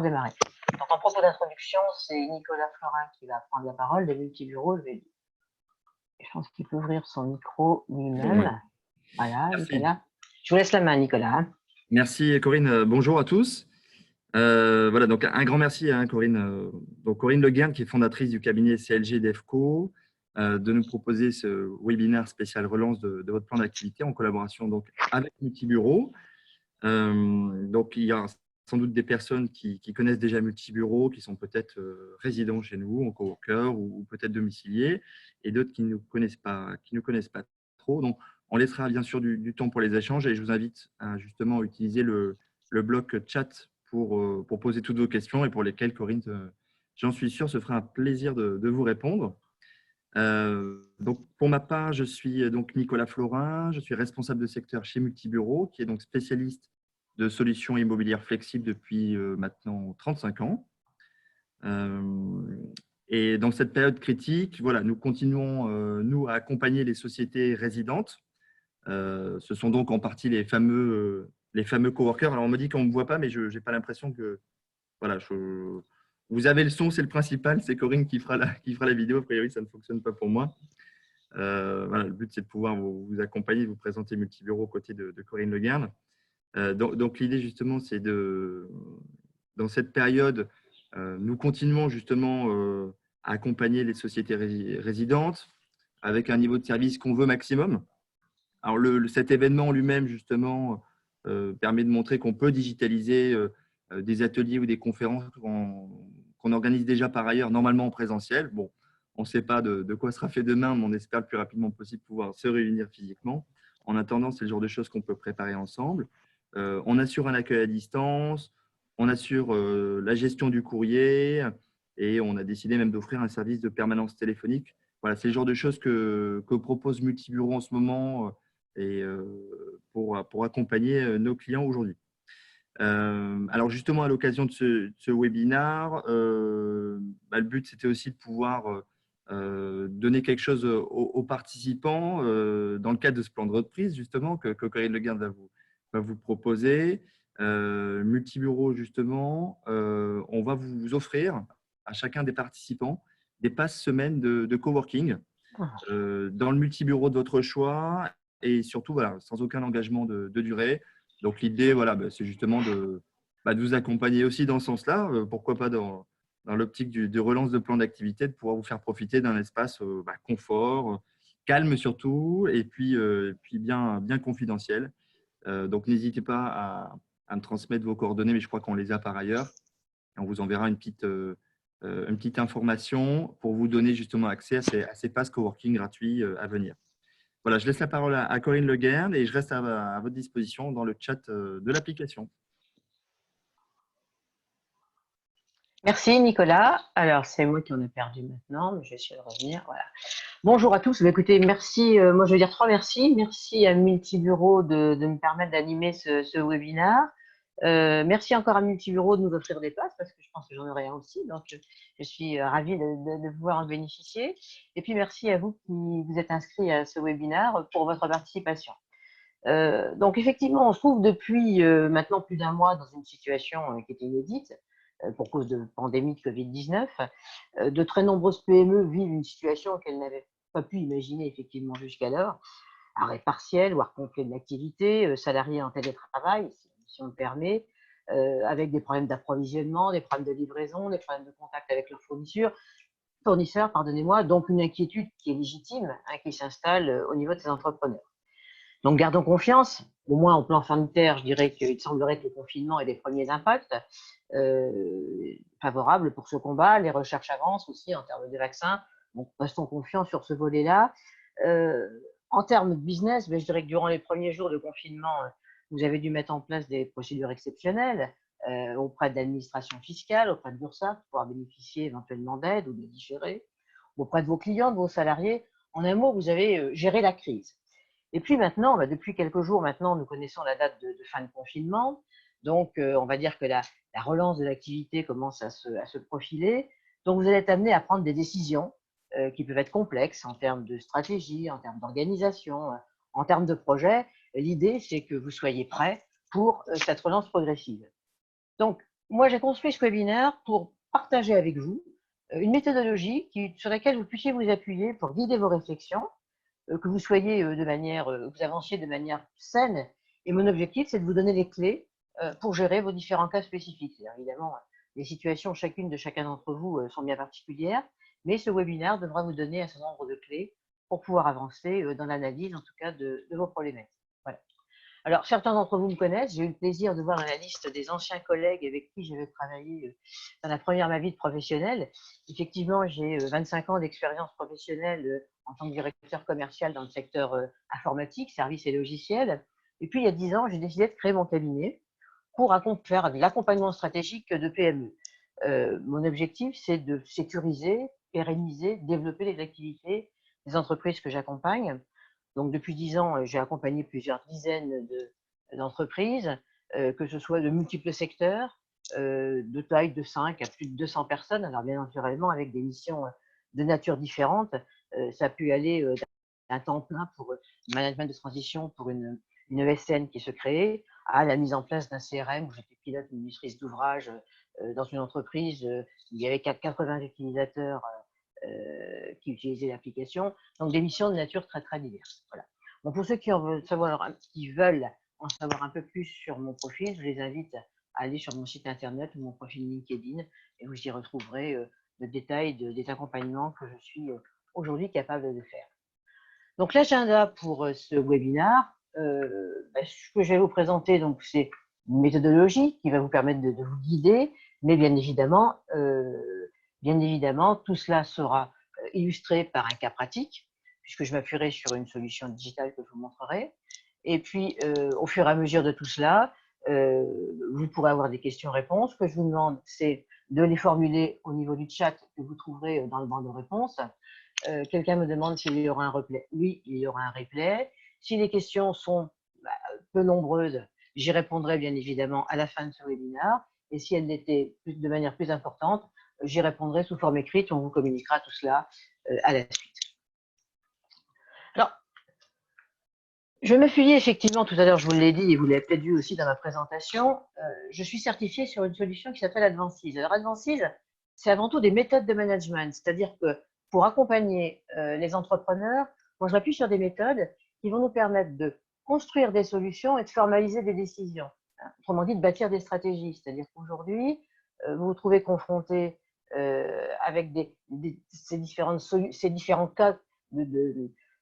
Démarrer. Donc, en propos d'introduction, c'est Nicolas Florin qui va prendre la parole de Multibureau. Je pense qu'il peut ouvrir son micro lui-même. Ouais. Voilà, Merci. Nicolas. Je vous laisse la main, Nicolas. Merci, Corinne. Bonjour à tous. Voilà, donc un grand merci à Corinne. Donc Corinne Le Guern, qui est fondatrice du cabinet CLG d'EFCO, de nous proposer ce webinaire spécial relance de votre plan d'activité en collaboration donc avec Multibureau. Donc il y a sans doute des personnes qui connaissent déjà Multibureau, qui sont peut-être résidents chez nous, en coworker ou peut-être domiciliés, et d'autres qui ne nous connaissent pas trop. Donc on laissera bien sûr du temps pour les échanges et je vous invite à justement utiliser le bloc chat pour poser toutes vos questions et pour lesquelles Corinne, j'en suis sûr, se fera un plaisir de vous répondre. Donc pour ma part, je suis donc Nicolas Florin, je suis responsable de secteur chez Multibureau, qui est donc spécialiste de solutions immobilières flexibles depuis maintenant 35 ans. Et dans cette période critique, voilà, nous continuons nous à accompagner les sociétés résidentes. Ce sont donc en partie les fameux coworkers. Alors on me dit qu'on ne me voit pas, mais je n'ai pas l'impression que voilà, vous avez le son, c'est le principal. C'est Corinne qui fera la vidéo. A priori, ça ne fonctionne pas pour moi. Voilà, le but, c'est de pouvoir vous accompagner, vous présenter Multibureau aux côtés de Corinne Le Guern. Donc l'idée, justement, c'est dans cette période, nous continuons justement à accompagner les sociétés résidentes avec un niveau de service qu'on veut maximum. Alors, cet événement lui-même, justement, permet de montrer qu'on peut digitaliser des ateliers ou des conférences qu'on organise déjà par ailleurs, normalement en présentiel. Bon, on ne sait pas de quoi sera fait demain, mais on espère le plus rapidement possible pouvoir se réunir physiquement. En attendant, c'est le genre de choses qu'on peut préparer ensemble. On assure un accueil à distance, on assure la gestion du courrier et on a décidé même d'offrir un service de permanence téléphonique. Voilà, c'est le genre de choses que propose Multibureau en ce moment et pour accompagner nos clients aujourd'hui. Alors justement, à l'occasion de ce webinaire, le but, c'était aussi de pouvoir donner quelque chose aux participants dans le cadre de ce plan de reprise, justement, que Corinne Le Guern va vous proposer. Multibureau, justement, on va vous offrir à chacun des participants des passes semaines de coworking dans le multibureau de votre choix et surtout voilà, sans aucun engagement de durée. Donc l'idée, voilà, c'est justement de vous accompagner aussi dans ce sens-là. Pourquoi pas dans l'optique de relance de plan d'activité, de pouvoir vous faire profiter d'un espace confort, calme surtout, et puis bien confidentiel. Donc n'hésitez pas à me transmettre vos coordonnées, mais je crois qu'on les a par ailleurs. Et on vous enverra une petite information pour vous donner justement accès à ces passes coworking gratuits à venir. Voilà, je laisse la parole à Corinne Le Guern et je reste à votre disposition dans le chat de l'application. Merci, Nicolas. Alors, c'est moi qui en ai perdu maintenant, mais je vais essayer de revenir. Voilà. Bonjour à tous. Écoutez, merci. Moi, je veux dire 3 merci. Merci à Multibureau de me permettre d'animer ce webinaire. Merci encore à Multibureau de nous offrir des passes parce que je pense que j'en aurai un aussi. Donc, je suis ravie de pouvoir en bénéficier. Et puis, merci à vous qui vous êtes inscrits à ce webinaire pour votre participation. Donc, effectivement, on se trouve depuis maintenant plus d'1 mois dans une situation qui est inédite pour cause de pandémie de Covid-19. De très nombreuses PME vivent une situation qu'elles n'avaient pas pu imaginer effectivement jusqu'alors. Arrêt partiel, voire complet de l'activité, salariés en télétravail, si on le permet, avec des problèmes d'approvisionnement, des problèmes de livraison, des problèmes de contact avec leurs fournisseurs, pardonnez-moi, donc une inquiétude qui est légitime, qui s'installe au niveau de ces entrepreneurs. Donc gardons confiance, au moins au plan sanitaire, je dirais qu'il semblerait que le confinement ait des premiers impacts favorables pour ce combat, les recherches avancent aussi en termes de vaccins, donc restons confiants sur ce volet-là. En termes de business, je dirais que durant les premiers jours de confinement, vous avez dû mettre en place des procédures exceptionnelles auprès de l'administration fiscale, auprès de l'URSSAF, pour pouvoir bénéficier éventuellement d'aide ou de différer, auprès de vos clients, de vos salariés. En un mot, vous avez géré la crise. Et puis maintenant, depuis quelques jours maintenant, nous connaissons la date de fin de confinement. Donc, on va dire que la relance de l'activité commence à se profiler. Donc, vous allez être amené à prendre des décisions qui peuvent être complexes en termes de stratégie, en termes d'organisation, en termes de projet. L'idée, c'est que vous soyez prêts pour cette relance progressive. Donc, moi, j'ai construit ce webinaire pour partager avec vous une méthodologie sur laquelle vous puissiez vous appuyer pour guider vos réflexions, que vous soyez vous avanciez de manière saine. Et mon objectif, c'est de vous donner les clés pour gérer vos différents cas spécifiques. Évidemment, les situations chacune de chacun d'entre vous sont bien particulières, mais ce webinaire devra vous donner un certain nombre de clés pour pouvoir avancer dans l'analyse, en tout cas, de vos problématiques. Voilà. Alors, certains d'entre vous me connaissent. J'ai eu le plaisir de voir dans la liste des anciens collègues avec qui j'avais travaillé dans la première ma vie de professionnelle. Effectivement, j'ai 25 ans d'expérience professionnelle en tant que directeur commercial dans le secteur informatique, services et logiciels. Et puis, il y a 10 ans, j'ai décidé de créer mon cabinet pour faire de l'accompagnement stratégique de PME. Mon objectif, c'est de sécuriser, pérenniser, développer les activités des entreprises que j'accompagne. Donc, depuis 10 ans, j'ai accompagné plusieurs dizaines d'entreprises, que ce soit de multiples secteurs, de taille de 5 à plus de 200 personnes, alors bien naturellement avec des missions de nature différente. Ça a pu aller d'un temps plein pour le management de transition pour une ESN qui se crée, à la mise en place d'un CRM où j'étais pilote administratrice d'ouvrage dans une entreprise où il y avait 80 utilisateurs qui utilisaient l'application. Donc des missions de nature très très diverses. Voilà. Bon, pour ceux qui veulent en savoir un peu plus sur mon profil, je les invite à aller sur mon site internet ou mon profil LinkedIn et vous y retrouverez le détail des accompagnements que je suis aujourd'hui capable de faire. Donc l'agenda pour ce webinaire, ce que je vais vous présenter, donc c'est une méthodologie qui va vous permettre de vous guider, mais bien évidemment, tout cela sera illustré par un cas pratique, puisque je m'appuierai sur une solution digitale que je vous montrerai. Et puis, au fur et à mesure de tout cela, vous pourrez avoir des questions-réponses. Ce que je vous demande, c'est de les formuler au niveau du chat que vous trouverez dans le banc de réponses. Quelqu'un me demande s'il y aura un replay. Oui, il y aura un replay. Si les questions sont peu nombreuses, j'y répondrai bien évidemment à la fin de ce webinaire. Et si elles l'étaient de manière plus importante, j'y répondrai sous forme écrite. On vous communiquera tout cela à la suite. Alors, je me suis dit effectivement, tout à l'heure, je vous l'ai dit et vous l'avez peut-être vu aussi dans ma présentation, je suis certifiée sur une solution qui s'appelle Advances. Alors, Advances, c'est avant tout des méthodes de management, c'est-à-dire que pour accompagner les entrepreneurs, moi, je m'appuie sur des méthodes qui vont nous permettre de construire des solutions et de formaliser des décisions. Autrement dit, de bâtir des stratégies. C'est-à-dire qu'aujourd'hui, vous vous trouvez confronté avec ces différents cas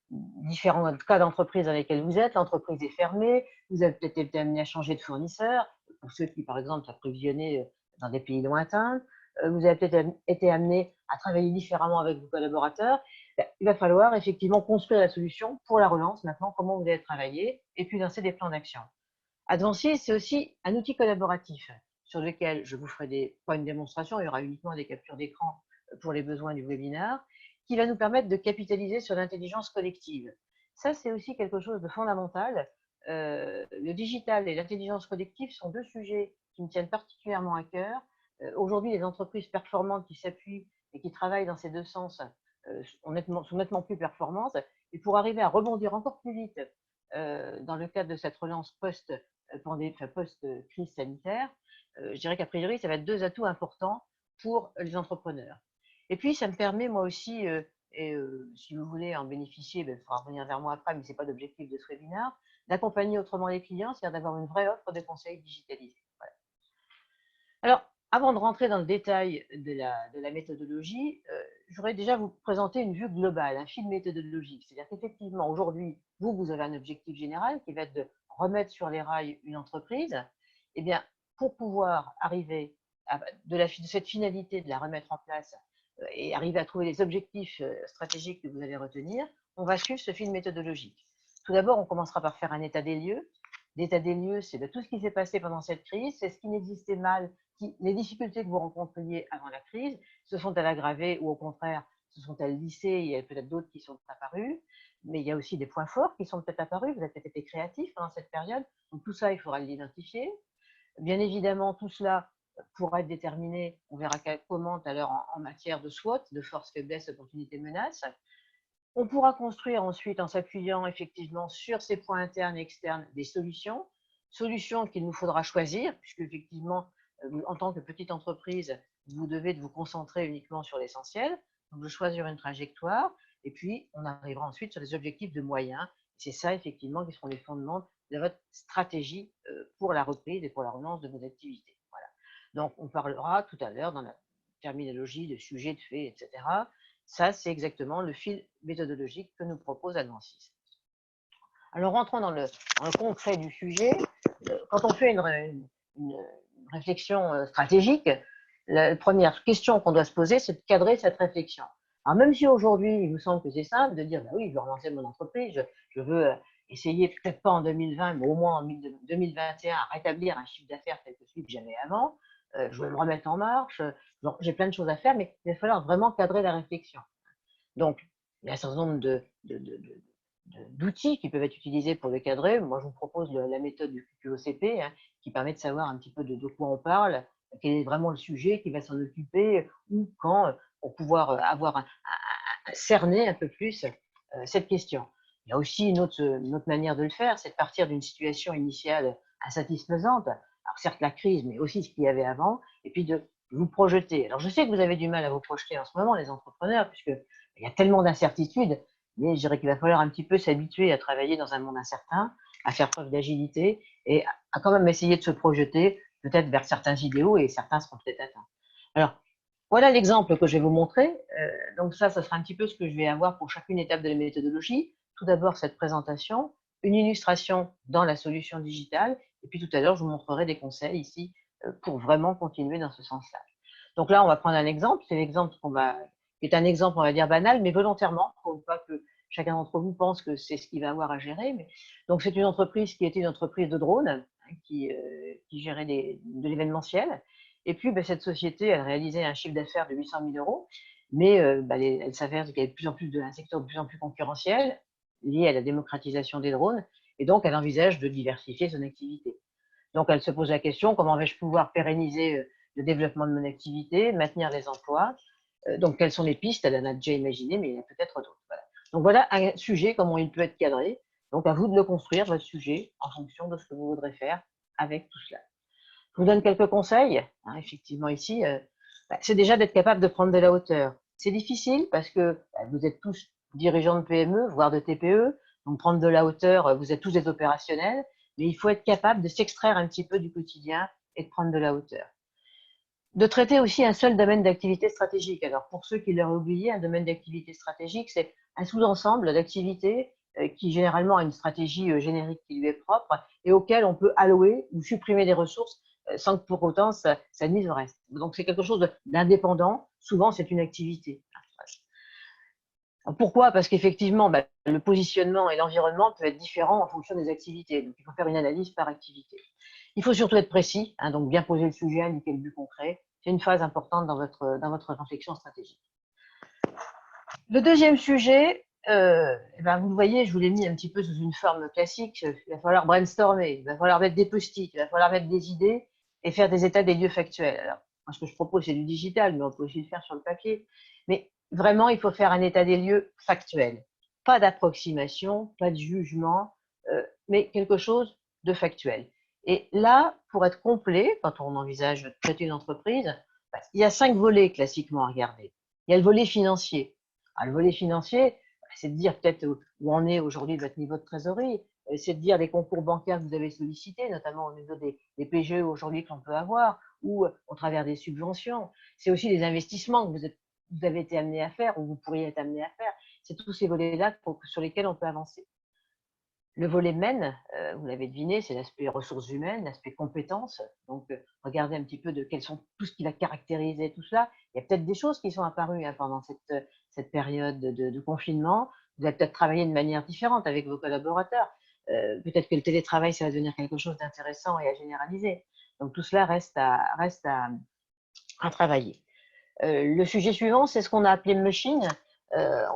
différents cas d'entreprise dans lesquels vous êtes. L'entreprise est fermée, vous avez peut-être été amené à changer de fournisseur, pour ceux qui, par exemple, approvisionnaient dans des pays lointains. Vous avez peut-être été amené à travailler différemment avec vos collaborateurs. Il va falloir effectivement construire la solution pour la relance maintenant, comment vous allez travailler, et puis lancer des plans d'action. Advances, c'est aussi un outil collaboratif sur lequel je vous ferai pas une démonstration, il y aura uniquement des captures d'écran pour les besoins du webinaire, qui va nous permettre de capitaliser sur l'intelligence collective. Ça, c'est aussi quelque chose de fondamental. Le digital et l'intelligence collective sont deux sujets qui me tiennent particulièrement à cœur. Aujourd'hui, les entreprises performantes qui s'appuient et qui travaillent dans ces deux sens sont nettement plus performantes. Et pour arriver à rebondir encore plus vite dans le cadre de cette relance post-crise sanitaire, je dirais qu'a priori, ça va être deux atouts importants pour les entrepreneurs. Et puis, ça me permet, moi aussi, si vous voulez en bénéficier, il faudra revenir vers moi après, mais ce n'est pas l'objectif de ce webinaire, d'accompagner autrement les clients, c'est-à-dire d'avoir une vraie offre de conseils digitalisés. Voilà. Alors, avant de rentrer dans le détail de la méthodologie, je voudrais déjà vous présenter une vue globale, un fil méthodologique. C'est-à-dire qu'effectivement, aujourd'hui, vous avez un objectif général qui va être de remettre sur les rails une entreprise. Eh bien, pour pouvoir arriver de cette finalité de la remettre en place et arriver à trouver les objectifs stratégiques que vous allez retenir, on va suivre ce fil méthodologique. Tout d'abord, on commencera par faire un état des lieux. L'état des lieux, c'est de tout ce qui s'est passé pendant cette crise, c'est ce qui n'existait mal, les difficultés que vous rencontriez avant la crise, se sont-elles aggravées ou au contraire, se sont-elles lissées? Il y a peut-être d'autres qui sont apparus, mais il y a aussi des points forts qui sont peut-être apparus. Vous avez peut-être été créatif pendant cette période, donc tout ça, il faudra l'identifier. Bien évidemment, tout cela pourra être déterminé, on verra comment tout à l'heure en matière de SWOT, de force, faiblesse, opportunité, menace. On pourra construire ensuite, en s'appuyant effectivement sur ces points internes et externes, des solutions qu'il nous faudra choisir, puisque effectivement, En tant que petite entreprise, vous devez vous concentrer uniquement sur l'essentiel, donc de choisir une trajectoire, et puis on arrivera ensuite sur des objectifs de moyens. C'est ça, effectivement, qui seront les fondements de votre stratégie pour la reprise et pour la relance de vos activités. Voilà. Donc, on parlera tout à l'heure dans la terminologie de sujet, de fait, etc. Ça, c'est exactement le fil méthodologique que nous propose Advancis. Alors, rentrons dans le concret du sujet. Quand on fait une réflexion stratégique, la première question qu'on doit se poser, c'est de cadrer cette réflexion. Alors, même si aujourd'hui, il nous semble que c'est simple de dire, bah oui, je veux relancer mon entreprise, je veux essayer, peut-être pas en 2020, mais au moins en 2021, à rétablir un chiffre d'affaires tel que celui que j'avais avant, je veux me remettre en marche, j'ai plein de choses à faire, mais il va falloir vraiment cadrer la réflexion. Donc, il y a un certain nombre d'outils qui peuvent être utilisés pour le cadrer. Moi, je vous propose la méthode du QOCP, hein, qui permet de savoir un petit peu de quoi on parle, quel est vraiment le sujet qui va s'en occuper, ou quand, pour pouvoir avoir cerner un peu plus cette question. Il y a aussi une autre manière de le faire, c'est de partir d'une situation initiale insatisfaisante. Alors certes la crise, mais aussi ce qu'il y avait avant, et puis de vous projeter. Alors je sais que vous avez du mal à vous projeter en ce moment, les entrepreneurs, puisqu'il y a tellement d'incertitudes, mais je dirais qu'il va falloir un petit peu s'habituer à travailler dans un monde incertain, à faire preuve d'agilité et à quand même essayer de se projeter peut-être vers certains idéaux, et certains seront peut-être atteints. Alors, voilà l'exemple que je vais vous montrer. Donc ça sera un petit peu ce que je vais avoir pour chacune étape de la méthodologie. Tout d'abord, cette présentation, une illustration dans la solution digitale, et puis tout à l'heure, je vous montrerai des conseils ici pour vraiment continuer dans ce sens-là. Donc là, on va prendre un exemple. C'est l'exemple qui est un exemple, on va dire, banal, mais volontairement, pour ne pas que chacun d'entre vous pense que c'est ce qu'il va avoir à gérer. Donc c'est une entreprise qui était une entreprise de drones, hein, qui gérait de l'événementiel. Et puis, cette société, elle réalisait un chiffre d'affaires de 800 000 euros, mais elle s'avère qu'il y a de plus en plus un secteur de plus en plus concurrentiel lié à la démocratisation des drones, et donc elle envisage de diversifier son activité. Donc, elle se pose la question, comment vais-je pouvoir pérenniser le développement de mon activité, maintenir les emplois? Donc, quelles sont les pistes? Elle en a déjà imaginé, mais il y en a peut-être d'autres. Voilà. Donc, voilà un sujet, comment il peut être cadré. Donc, à vous de le construire, votre sujet, en fonction de ce que vous voudrez faire avec tout cela. Je vous donne quelques conseils. Hein, effectivement, ici, c'est déjà d'être capable de prendre de la hauteur. C'est difficile parce que vous êtes tous dirigeants de PME, voire de TPE. Donc, prendre de la hauteur, vous êtes tous des opérationnels. Mais il faut être capable de s'extraire un petit peu du quotidien et de prendre de la hauteur. De traiter aussi un seul domaine d'activité stratégique. Alors, pour ceux qui l'auraient oublié, un domaine d'activité stratégique, c'est un sous-ensemble d'activités qui généralement a une stratégie générique qui lui est propre et auquel on peut allouer ou supprimer des ressources sans que pour autant ça nuise au reste. Donc, c'est quelque chose d'indépendant. Souvent, c'est une activité. Pourquoi? Parce qu'effectivement, le positionnement et l'environnement peuvent être différents en fonction des activités. Donc, il faut faire une analyse par activité. Il faut surtout être précis, hein, donc bien poser le sujet, indiquer le but concret. C'est une phase importante dans votre réflexion stratégique. Le deuxième sujet, vous le voyez, je vous l'ai mis un petit peu sous une forme classique. Il va falloir brainstormer, il va falloir mettre des post-it, il va falloir mettre des idées et faire des états des lieux factuels. Alors, moi, ce que je propose, c'est du digital, mais on peut aussi le faire sur le papier. Mais vraiment, il faut faire un état des lieux factuel. Pas d'approximation, pas de jugement, mais quelque chose de factuel. Et là, pour être complet, quand on envisage de traiter une entreprise, il y a 5 volets classiquement à regarder. Il y a le volet financier. Alors, le volet financier, c'est de dire peut-être où en est aujourd'hui votre niveau de trésorerie, c'est de dire les concours bancaires que vous avez sollicités, notamment au niveau des PGE aujourd'hui que l'on peut avoir, ou au travers des subventions. C'est aussi les investissements que vous avez été amené à faire ou vous pourriez être amené à faire. C'est tous ces volets-là sur lesquels on peut avancer. Le volet MEN, vous l'avez deviné, c'est l'aspect ressources humaines, l'aspect compétences. Donc, regardez un petit peu de quels sont tout ce qui va caractériser tout cela. Il y a peut-être des choses qui sont apparues pendant cette période de confinement. Vous avez peut-être travaillé de manière différente avec vos collaborateurs. Peut-être que le télétravail, ça va devenir quelque chose d'intéressant et à généraliser. Donc, tout cela reste à travailler. Le sujet suivant, c'est ce qu'on a appelé machine,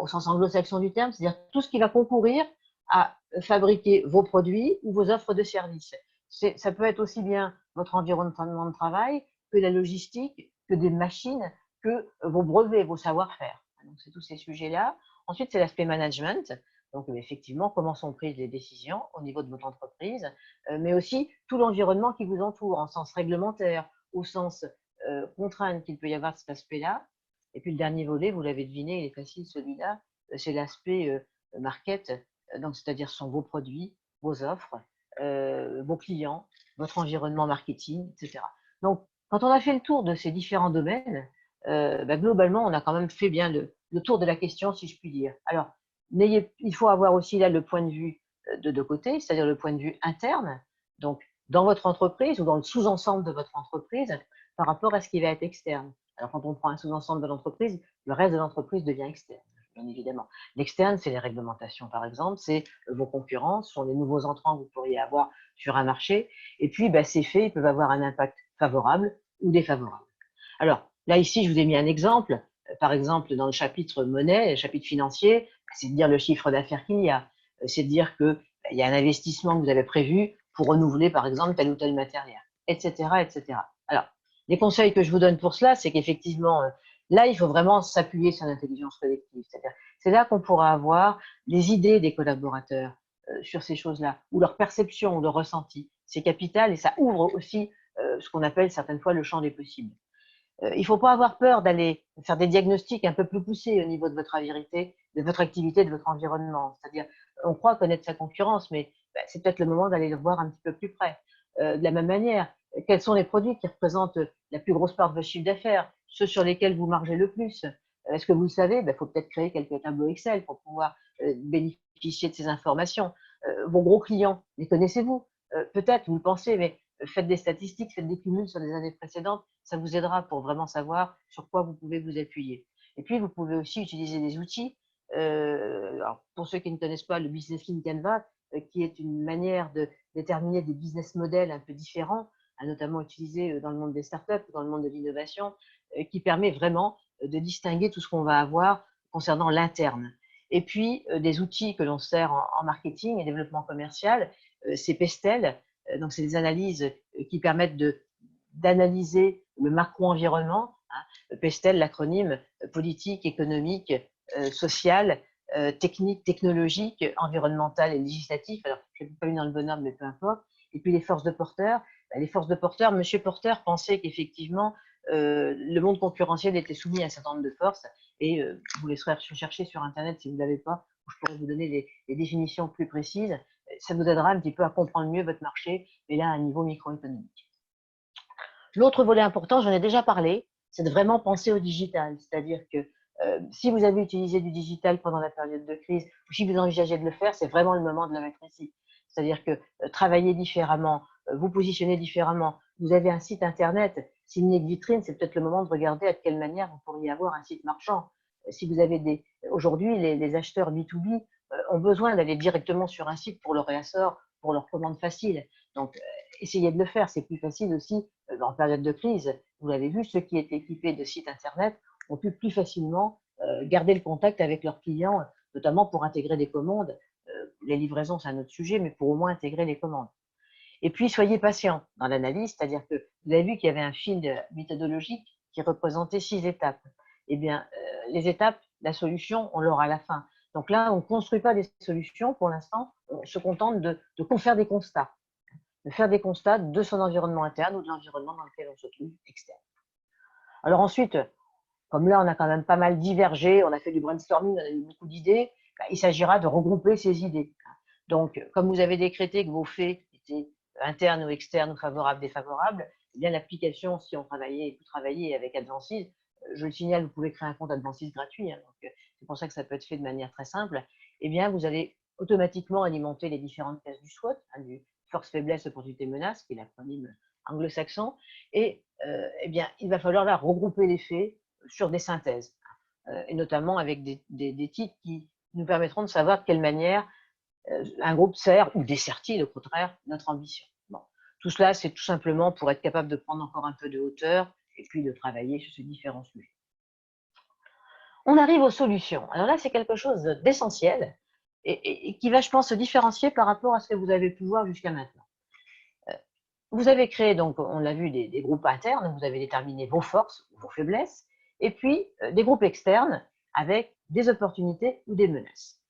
au sens anglo-saxon du terme, c'est-à-dire tout ce qui va concourir à fabriquer vos produits ou vos offres de services. Ça peut être aussi bien votre environnement de travail que la logistique, que des machines, que vos brevets, vos savoir-faire. Donc, c'est tous ces sujets-là. Ensuite, c'est l'aspect management. Donc, effectivement, comment sont prises les décisions au niveau de votre entreprise, mais aussi tout l'environnement qui vous entoure, en sens réglementaire, au sens contrainte qu'il peut y avoir de cet aspect-là. Et puis le dernier volet, vous l'avez deviné, il est facile celui-là, c'est l'aspect market, donc c'est-à-dire ce sont vos produits, vos offres, vos clients, votre environnement marketing, etc. Donc, quand on a fait le tour de ces différents domaines, globalement, on a quand même fait bien le tour de la question, si je puis dire. Alors, il faut avoir aussi là le point de vue de deux côtés, c'est-à-dire le point de vue interne, donc dans votre entreprise ou dans le sous-ensemble de votre entreprise par rapport à ce qui va être externe. Alors, quand on prend un sous-ensemble de l'entreprise, le reste de l'entreprise devient externe, bien évidemment. L'externe, c'est les réglementations, par exemple, c'est vos concurrents, ce sont les nouveaux entrants que vous pourriez avoir sur un marché. Et puis, ces faits, ils peuvent avoir un impact favorable ou défavorable. Alors, là, ici, je vous ai mis un exemple. Par exemple, dans le chapitre monnaie, le chapitre financier, c'est de dire le chiffre d'affaires qu'il y a. C'est de dire qu'il y a un investissement que vous avez prévu pour renouveler, par exemple, tel ou tel matériel, etc., etc. Alors, les conseils que je vous donne pour cela, c'est qu'effectivement, là, il faut vraiment s'appuyer sur l'intelligence collective. C'est-à-dire, c'est là qu'on pourra avoir les idées des collaborateurs sur ces choses-là, ou leur perception, ou leur ressenti. C'est capital et ça ouvre aussi ce qu'on appelle certaines fois le champ des possibles. Il ne faut pas avoir peur d'aller faire des diagnostics un peu plus poussés au niveau de votre vérité, de votre activité, de votre environnement. C'est-à-dire, on croit connaître sa concurrence, mais c'est peut-être le moment d'aller le voir un petit peu plus près. De la même manière, quels sont les produits qui représentent la plus grosse part de votre chiffre d'affaires, ceux sur lesquels vous margez le plus? Est-ce que vous le savez? Il faut peut-être créer quelques tableaux Excel pour pouvoir bénéficier de ces informations. Vos gros clients, les connaissez-vous? Peut-être, vous le pensez, mais faites des statistiques, faites des cumuls sur les années précédentes, ça vous aidera pour vraiment savoir sur quoi vous pouvez vous appuyer. Et puis, vous pouvez aussi utiliser des outils. Alors, pour ceux qui ne connaissent pas le Business in Canva, qui est une manière de déterminer des business models un peu différents, notamment utilisés dans le monde des startups ou dans le monde de l'innovation, qui permet vraiment de distinguer tout ce qu'on va avoir concernant l'interne. Et puis, des outils que l'on sert en marketing et développement commercial, c'est Pestel. Donc, c'est des analyses qui permettent d'analyser le macro-environnement. Pestel, l'acronyme politique, économique, sociale, technique, technologique, environnementale et législatif. Alors, je ne l'ai pas mis dans le bon ordre, mais peu importe. Et puis, les forces de porteurs. Les forces de porteurs, Monsieur Porter pensait qu'effectivement, le monde concurrentiel était soumis à un certain nombre de forces. Et vous laisserez chercher sur Internet si vous ne l'avez pas, où je pourrais vous donner les définitions plus précises. Ça vous aidera un petit peu à comprendre mieux votre marché, mais là, à un niveau microéconomique. L'autre volet important, j'en ai déjà parlé, c'est de vraiment penser au digital. C'est-à-dire que si vous avez utilisé du digital pendant la période de crise, ou si vous envisagez de le faire, c'est vraiment le moment de le mettre ici. C'est-à-dire que travailler différemment, vous positionner différemment. Vous avez un site internet, s'il n'est que vitrine, c'est peut-être le moment de regarder de quelle manière vous pourriez avoir un site marchand. Si vous avez aujourd'hui, les acheteurs B2B ont besoin d'aller directement sur un site pour leur réassort, pour leur commande facile. Donc, essayez de le faire, c'est plus facile aussi en période de crise. Vous l'avez vu, ceux qui étaient équipés de sites internet ont pu plus facilement garder le contact avec leurs clients, notamment pour intégrer des commandes. Les livraisons, c'est un autre sujet, mais pour au moins intégrer les commandes. Et puis, soyez patient dans l'analyse, c'est-à-dire que vous avez vu qu'il y avait un fil méthodologique qui représentait 6 étapes. Eh bien, les étapes, la solution, on l'aura à la fin. Donc là, on ne construit pas des solutions pour l'instant, on se contente de faire des constats. De faire des constats de son environnement interne ou de l'environnement dans lequel on se trouve externe. Alors ensuite, comme là, on a quand même pas mal divergé, on a fait du brainstorming, on a eu beaucoup d'idées, il s'agira de regrouper ces idées. Donc, comme vous avez décrété que vos faits étaient internes ou externes ou favorables, défavorables, eh bien l'application, si on travaillait, vous travaillez avec Advances, je le signale, vous pouvez créer un compte Advances gratuit, donc c'est pour ça que ça peut être fait de manière très simple, eh bien vous allez automatiquement alimenter les différentes cases du SWOT, du force, faiblesse, opportunité, menace, qui est l'acronyme anglo-saxon, et eh bien il va falloir là regrouper les faits sur des synthèses, et notamment avec des titres qui nous permettront de savoir de quelle manière un groupe sert ou dessert-il au contraire notre ambition. Bon. Tout cela, c'est tout simplement pour être capable de prendre encore un peu de hauteur et puis de travailler sur ces différents sujets. On arrive aux solutions. Alors là, c'est quelque chose d'essentiel et qui va, je pense, se différencier par rapport à ce que vous avez pu voir jusqu'à maintenant. Vous avez créé, donc, on l'a vu, des groupes internes, vous avez déterminé vos forces, vos faiblesses, et puis des groupes externes avec des opportunités ou des menaces.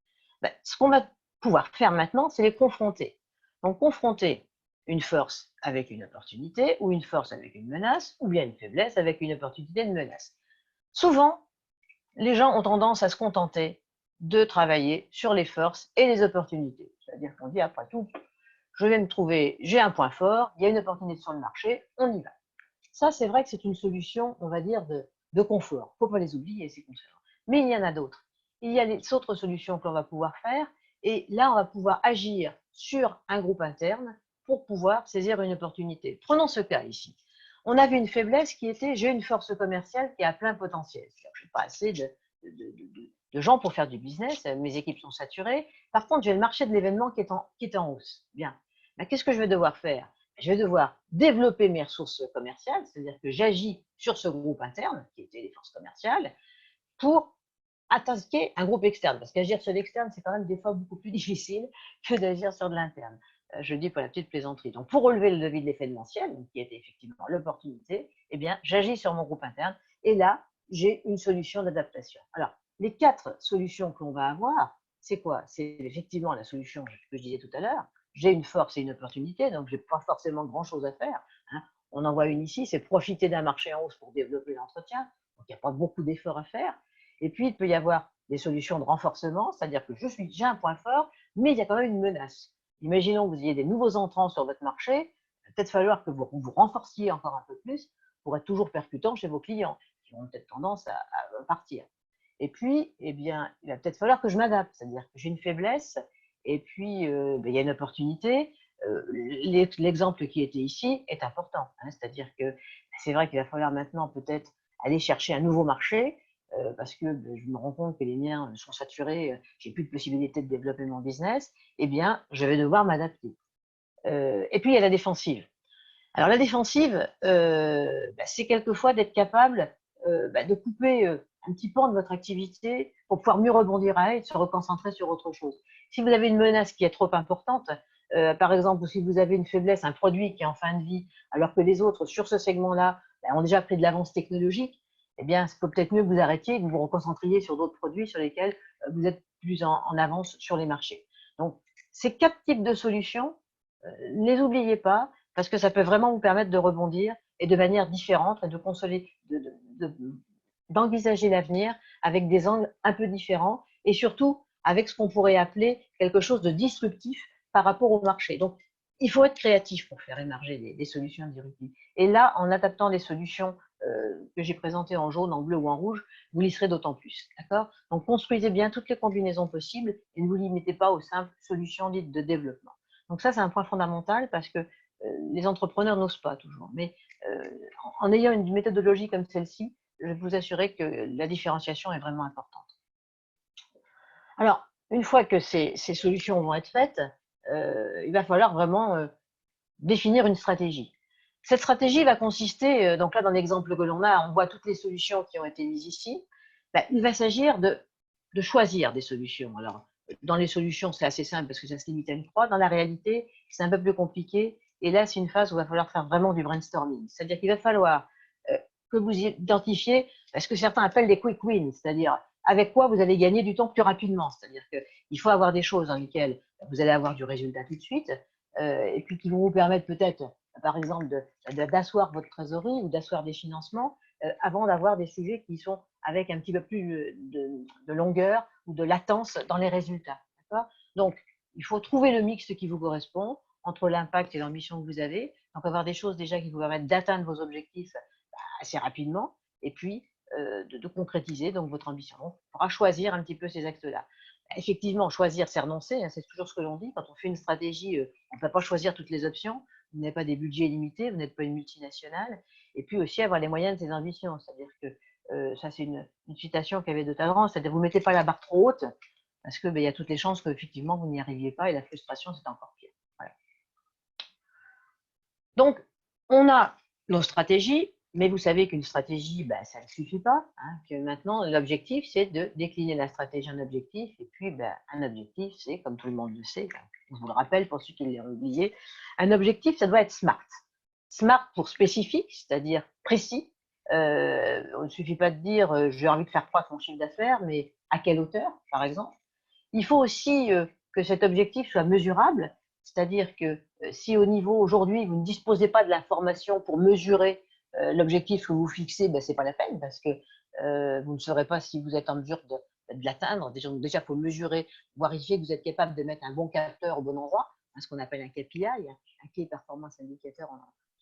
Ce qu'on va pouvoir faire maintenant, c'est les confronter. Donc, confronter une force avec une opportunité, ou une force avec une menace, ou bien une faiblesse avec une opportunité de menace. Souvent, les gens ont tendance à se contenter de travailler sur les forces et les opportunités. C'est-à-dire qu'on dit, après tout, je vais me trouver, j'ai un point fort, il y a une opportunité sur le marché, on y va. Ça, c'est vrai que c'est une solution, on va dire, de confort. Il ne faut pas les oublier, ces conforts. Mais il y en a d'autres. Il y a les autres solutions que l'on va pouvoir faire. Et là, on va pouvoir agir sur un groupe interne pour pouvoir saisir une opportunité. Prenons ce cas ici. On avait une faiblesse qui était, j'ai une force commerciale qui a plein potentiel. Je n'ai pas assez de gens pour faire du business, mes équipes sont saturées. Par contre, j'ai le marché de l'événement qui est en hausse. Bien. Qu'est-ce que je vais devoir faire? Je vais devoir développer mes ressources commerciales, c'est-à-dire que j'agis sur ce groupe interne, qui était les forces commerciales, pour attaquer un groupe externe. Parce qu'agir sur l'externe, c'est quand même des fois beaucoup plus difficile que d'agir sur de l'interne. Je dis pour la petite plaisanterie. Donc, pour relever le levier de l'événementiel, qui était effectivement l'opportunité, eh bien, j'agis sur mon groupe interne et là, j'ai une solution d'adaptation. Alors, les 4 solutions que l'on va avoir, c'est quoi? C'est effectivement la solution que je disais tout à l'heure. J'ai une force et une opportunité, donc je n'ai pas forcément grand-chose à faire. Hein. On en voit une ici, c'est profiter d'un marché en hausse pour développer l'entretien. Donc, il n'y a pas beaucoup d'efforts à faire. Et puis, il peut y avoir des solutions de renforcement, c'est-à-dire que j'ai un point fort, mais il y a quand même une menace. Imaginons que vous ayez des nouveaux entrants sur votre marché, il va peut-être falloir que vous vous renforciez encore un peu plus pour être toujours percutant chez vos clients, qui ont peut-être tendance à partir. Et puis, eh bien, il va peut-être falloir que je m'adapte, c'est-à-dire que j'ai une faiblesse, et puis il y a une opportunité. L'exemple qui était ici est important, hein, c'est-à-dire que c'est vrai qu'il va falloir maintenant peut-être aller chercher un nouveau marché, parce que je me rends compte que les miens sont saturés, j'ai plus de possibilité de développer mon business, eh bien, je vais devoir m'adapter. Et puis, il y a la défensive. Alors, la défensive, c'est quelquefois d'être capable de couper un petit pan de votre activité pour pouvoir mieux rebondir à elle et se reconcentrer sur autre chose. Si vous avez une menace qui est trop importante, par exemple, ou si vous avez une faiblesse, un produit qui est en fin de vie, alors que les autres, sur ce segment-là, ont déjà pris de l'avance technologique, eh bien, il faut peut-être mieux que vous arrêtiez et que vous vous reconcentriez sur d'autres produits sur lesquels vous êtes plus en avance sur les marchés. Donc, ces 4 types de solutions, ne les oubliez pas, parce que ça peut vraiment vous permettre de rebondir et de manière différente et de consoler, d'envisager l'avenir avec des angles un peu différents et surtout avec ce qu'on pourrait appeler quelque chose de disruptif par rapport au marché. Donc, il faut être créatif pour faire émerger des solutions disruptives. Et là, en adaptant les solutions que j'ai présentées en jaune, en bleu ou en rouge, vous y serez d'autant plus. D'accord? Donc, construisez bien toutes les combinaisons possibles et ne vous limitez pas aux simples solutions dites de développement. Donc ça, c'est un point fondamental parce que les entrepreneurs n'osent pas toujours. Mais en ayant une méthodologie comme celle-ci, je vais vous assurer que la différenciation est vraiment importante. Alors, une fois que ces solutions vont être faites, il va falloir vraiment définir une stratégie. Cette stratégie va consister, donc là dans l'exemple que l'on a, on voit toutes les solutions qui ont été mises ici. Il va s'agir de choisir des solutions. Alors, dans les solutions, c'est assez simple parce que ça se limite à une croix. Dans la réalité, c'est un peu plus compliqué. Et là, c'est une phase où il va falloir faire vraiment du brainstorming. C'est-à-dire qu'il va falloir que vous identifiez ce que certains appellent des quick wins, c'est-à-dire avec quoi vous allez gagner du temps plus rapidement. C'est-à-dire qu'il faut avoir des choses dans lesquelles vous allez avoir du résultat tout de suite et puis qui vont vous permettre peut-être, par exemple, d'asseoir votre trésorerie ou d'asseoir des financements avant d'avoir des sujets qui sont avec un petit peu plus de longueur ou de latence dans les résultats. Donc, il faut trouver le mix qui vous correspond entre l'impact et l'ambition que vous avez. Donc, avoir des choses déjà qui vous permettent d'atteindre vos objectifs assez rapidement et puis de concrétiser donc votre ambition. Donc, il faudra choisir un petit peu ces axes-là. Effectivement, choisir, c'est renoncer, hein, c'est toujours ce que l'on dit. Quand on fait une stratégie, on ne peut pas choisir toutes les options. Vous n'avez pas des budgets illimités, vous n'êtes pas une multinationale. Et puis aussi avoir les moyens de ses ambitions. C'est-à-dire que ça, c'est une citation qu'avait de Talleyrand, c'est-à-dire vous ne mettez pas la barre trop haute parce qu'il y a toutes les chances qu'effectivement vous n'y arriviez pas et la frustration, c'est encore pire. Voilà. Donc, on a nos stratégies, mais vous savez qu'une stratégie, ça ne suffit pas. Hein, que maintenant, l'objectif, c'est de décliner la stratégie en objectif. Et puis, un objectif, c'est, comme tout le monde le sait, je vous le rappelle pour ceux qui l'ont oublié, un objectif, ça doit être SMART. SMART pour spécifique, c'est-à-dire précis. Il ne suffit pas de dire j'ai envie de faire croître mon chiffre d'affaires, mais à quelle hauteur, par exemple. Il faut aussi que cet objectif soit mesurable, c'est-à-dire que si au niveau aujourd'hui, vous ne disposez pas de l'information pour mesurer l'objectif que vous fixez, ben, ce n'est pas la peine parce que vous ne saurez pas si vous êtes en mesure de l'atteindre. Déjà, il faut mesurer, vérifier que vous êtes capable de mettre un bon capteur au bon endroit, hein, ce qu'on appelle un KPI, un Key Performance Indicator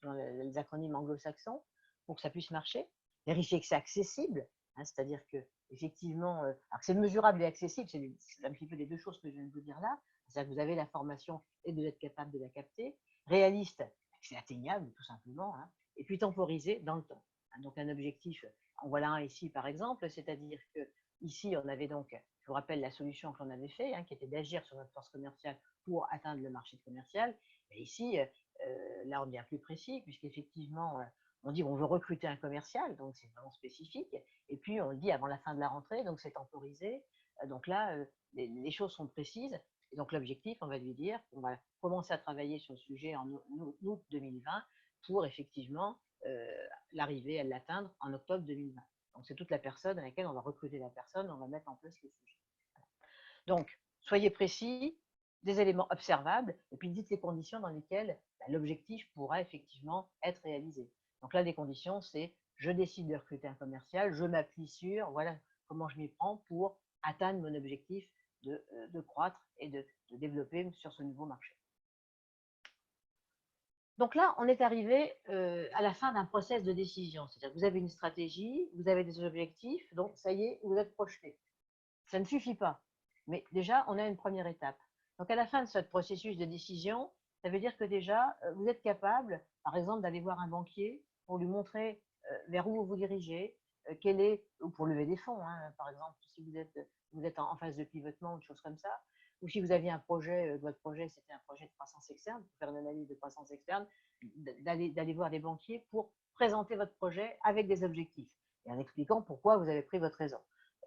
dans les acronymes anglo-saxons, pour que ça puisse marcher. Vérifier que c'est accessible, hein, c'est-à-dire que effectivement, alors que c'est mesurable et accessible, c'est un petit peu les deux choses que je viens de vous dire là. C'est-à-dire que vous avez l'information et vous êtes capable de la capter. Réaliste, c'est atteignable tout simplement, hein. Et puis temporisé dans le temps. Donc un objectif, en voilà un ici par exemple, c'est-à-dire que ici on avait donc, je vous rappelle la solution que l'on avait fait, hein, qui était d'agir sur notre force commerciale pour atteindre le marché commercial. Et ici, là on devient plus précis puisqu'effectivement on dit on veut recruter un commercial, donc c'est vraiment spécifique. Et puis on le dit avant la fin de la rentrée, donc c'est temporisé. Donc là, les choses sont précises. Et donc l'objectif, on va lui dire qu'on va commencer à travailler sur le sujet en août 2020 pour effectivement l'arriver à l'atteindre en octobre 2020. Donc c'est toute la personne à laquelle on va recruter la personne, on va mettre en place le sujet. Voilà. Donc soyez précis, des éléments observables, et puis dites les conditions dans lesquelles l'objectif pourra effectivement être réalisé. Donc là, des conditions, c'est je décide de recruter un commercial, je m'appuie sur, voilà comment je m'y prends pour atteindre mon objectif de croître et de développer sur ce nouveau marché. Donc là, on est arrivé à la fin d'un process de décision. C'est-à-dire que vous avez une stratégie, vous avez des objectifs, donc ça y est, vous êtes projeté. Ça ne suffit pas, mais déjà, on a une première étape. Donc à la fin de ce processus de décision, ça veut dire que déjà, vous êtes capable, par exemple, d'aller voir un banquier pour lui montrer vers où vous vous dirigez, quel est, ou pour lever des fonds, hein, par exemple, si vous êtes en phase de pivotement ou de choses comme ça, ou si vous aviez un projet, votre projet c'était un projet de croissance externe, pour faire une analyse de croissance externe, d'aller voir des banquiers pour présenter votre projet avec des objectifs et en expliquant pourquoi vous avez pris votre raison.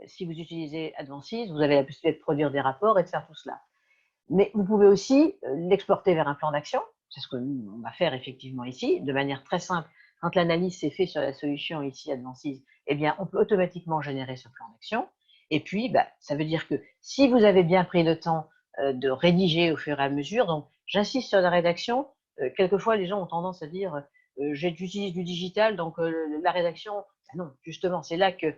Si vous utilisez Advances, vous avez la possibilité de produire des rapports et de faire tout cela. Mais vous pouvez aussi l'exporter vers un plan d'action. C'est ce qu'on va faire effectivement ici, de manière très simple. Quand l'analyse s'est faite sur la solution ici Advances, eh bien, on peut automatiquement générer ce plan d'action. Et puis, ça veut dire que si vous avez bien pris le temps de rédiger au fur et à mesure, donc j'insiste sur la rédaction, quelquefois les gens ont tendance à dire j'utilise du digital, donc la rédaction, non, justement, c'est là que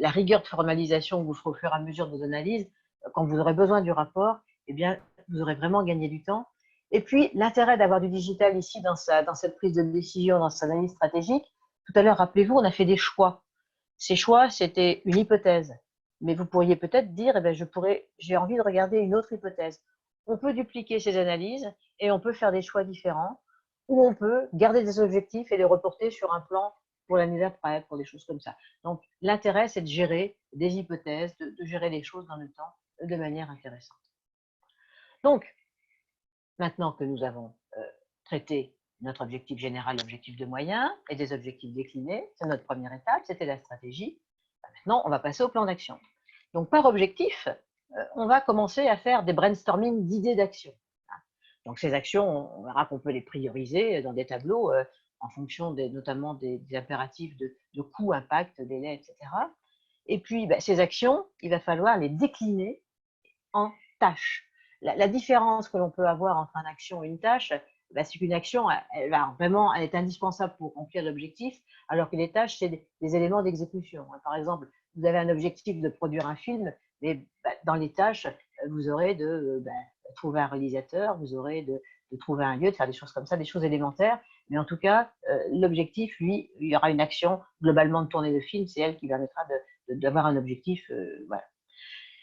la rigueur de formalisation que vous ferez au fur et à mesure de vos analyses, quand vous aurez besoin du rapport, eh bien, vous aurez vraiment gagné du temps. Et puis, l'intérêt d'avoir du digital ici dans cette prise de décision, dans cette analyse stratégique, tout à l'heure, rappelez-vous, on a fait des choix. Ces choix, c'était une hypothèse. Mais vous pourriez peut-être dire, eh bien, j'ai envie de regarder une autre hypothèse. On peut dupliquer ces analyses et on peut faire des choix différents, ou on peut garder des objectifs et les reporter sur un plan pour l'année d'après, pour des choses comme ça. Donc, l'intérêt, c'est de gérer des hypothèses, de gérer les choses dans le temps de manière intéressante. Donc, maintenant que nous avons traité notre objectif général, l'objectif de moyen et des objectifs déclinés, c'est notre première étape, c'était la stratégie. Maintenant, on va passer au plan d'action. Donc, par objectif, on va commencer à faire des brainstorming d'idées d'action. Donc, ces actions, on verra qu'on peut les prioriser dans des tableaux en fonction notamment des impératifs de coût, impact, délai, etc. Et puis, ces actions, il va falloir les décliner en tâches. La différence que l'on peut avoir entre une action et une tâche, c'est qu'une action, elle est indispensable pour remplir l'objectif, alors que les tâches, c'est des éléments d'exécution. Par exemple, vous avez un objectif de produire un film, mais dans les tâches, vous aurez de trouver un réalisateur, vous aurez de trouver un lieu, de faire des choses comme ça, des choses élémentaires. Mais en tout cas, l'objectif, lui, il y aura une action globalement de tourner le film, c'est elle qui permettra d'avoir un objectif. Voilà.